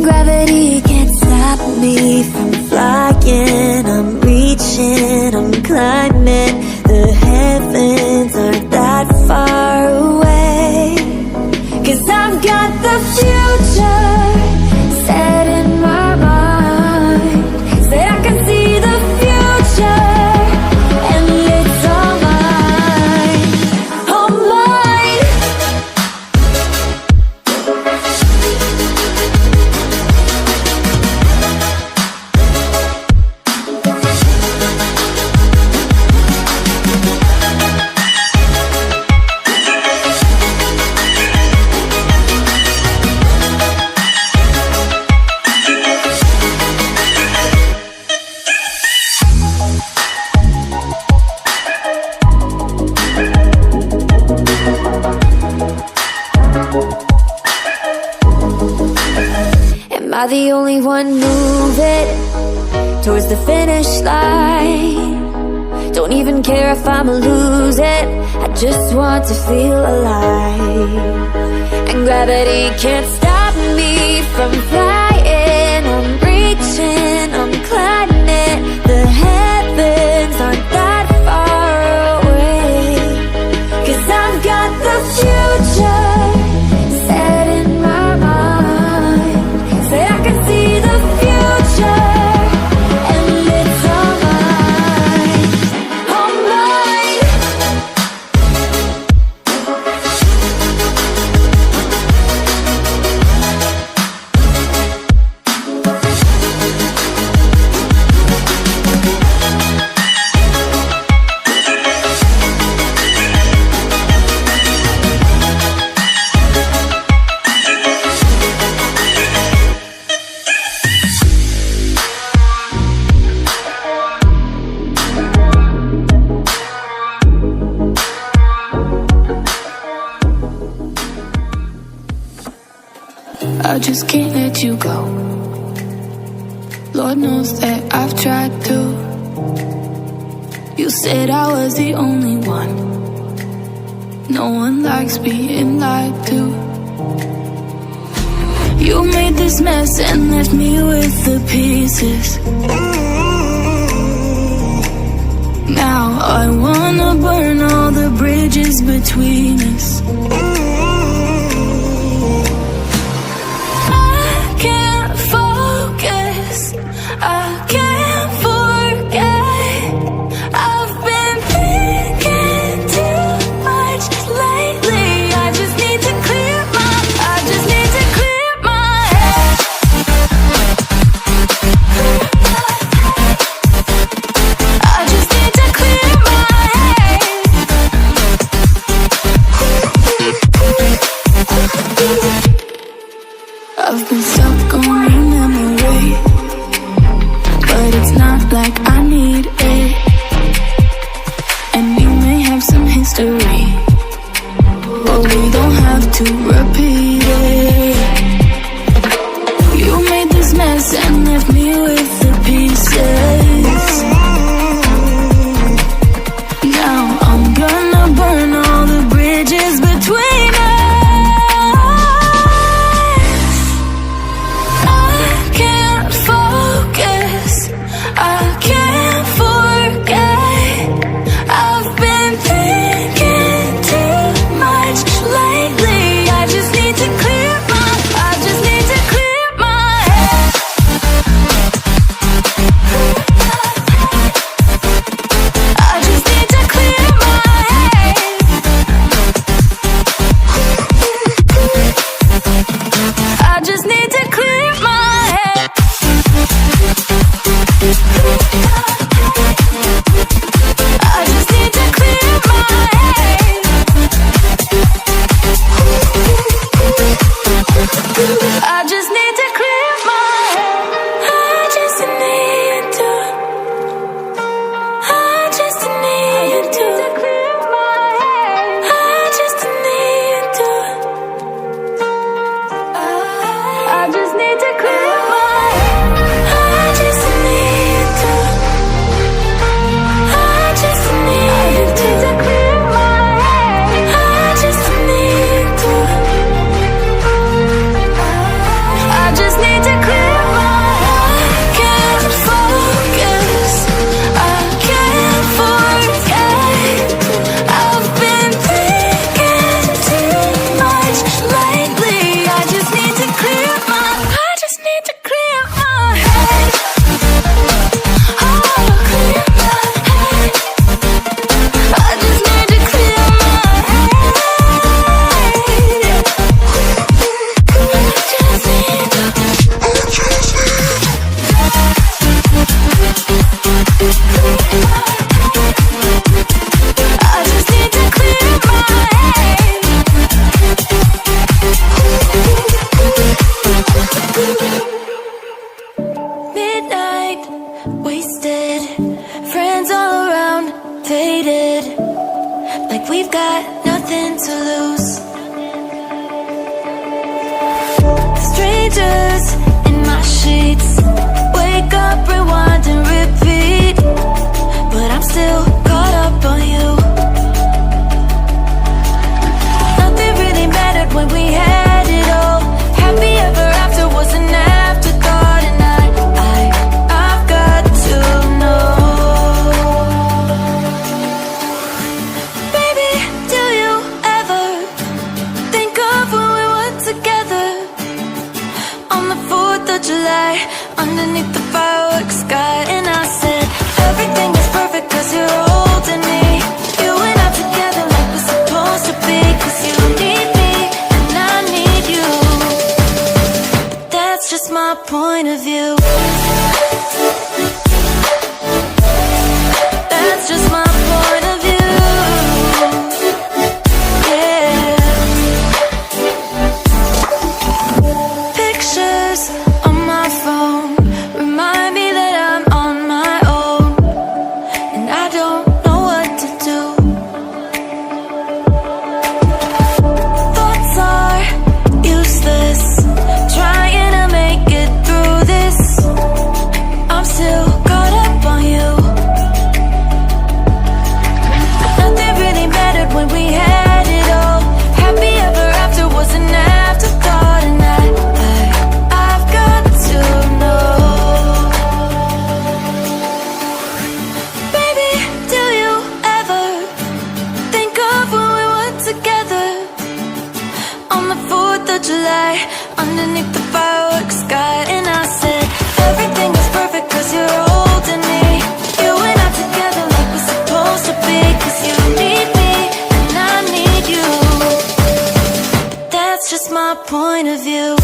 gravity can't stop me from flying. I'm reaching, I'm climbing. The heavens aren't that far away. 'Cause I've got the future set in my mind. Said I can see the future, and it's all mine, all mine. Am I the only one moving towards the finish line? Don't even care if I'ma lose it, I just want to feel alive. And gravity can't stop me from flying. I'm reaching, I'm climbing. The heavens aren't that far away. 'Cause I've got the future set in my mind. Say I can see the future, and it's all mine, all mine. I just can't let you go. Lord knows that I've tried to. You said I was the only one. No one likes being lied to. You made this mess and left me with the pieces. Now I wanna burn all the bridges between us. I can't forget. I've been thinking too much lately. I just need to clear my head. I just need to clear my head. I've been stuck on your memory, but it's not like I need it. And we may have some history, but we don't have to repeat it. You made this mess and left me with the pieces. Now I'm gonna burn all the bridges between us. I can't focus, I can't forget. I've been thinking too much lately. I July, underneath the fireworks sky. And I said, everything is perfect cause you're holding me. You and I together like we're supposed to be. Cause you need me and I need you. But that's just my point of view. That's just my point of view. On my phone remind me that I'm on my own, and I don't know what to do. Thoughts are useless, trying to make it through this. I'm still caught up on you. Nothing really mattered when we had it all. Happy ever after was an afterthought, and I've got to know. Baby, do you ever think of when we were together on the 4th of July, underneath the fireworks sky? And I said, everything is perfect cause you're holding me. You and I together like we're supposed to be. Cause you need me and I need you. That's just my point of view.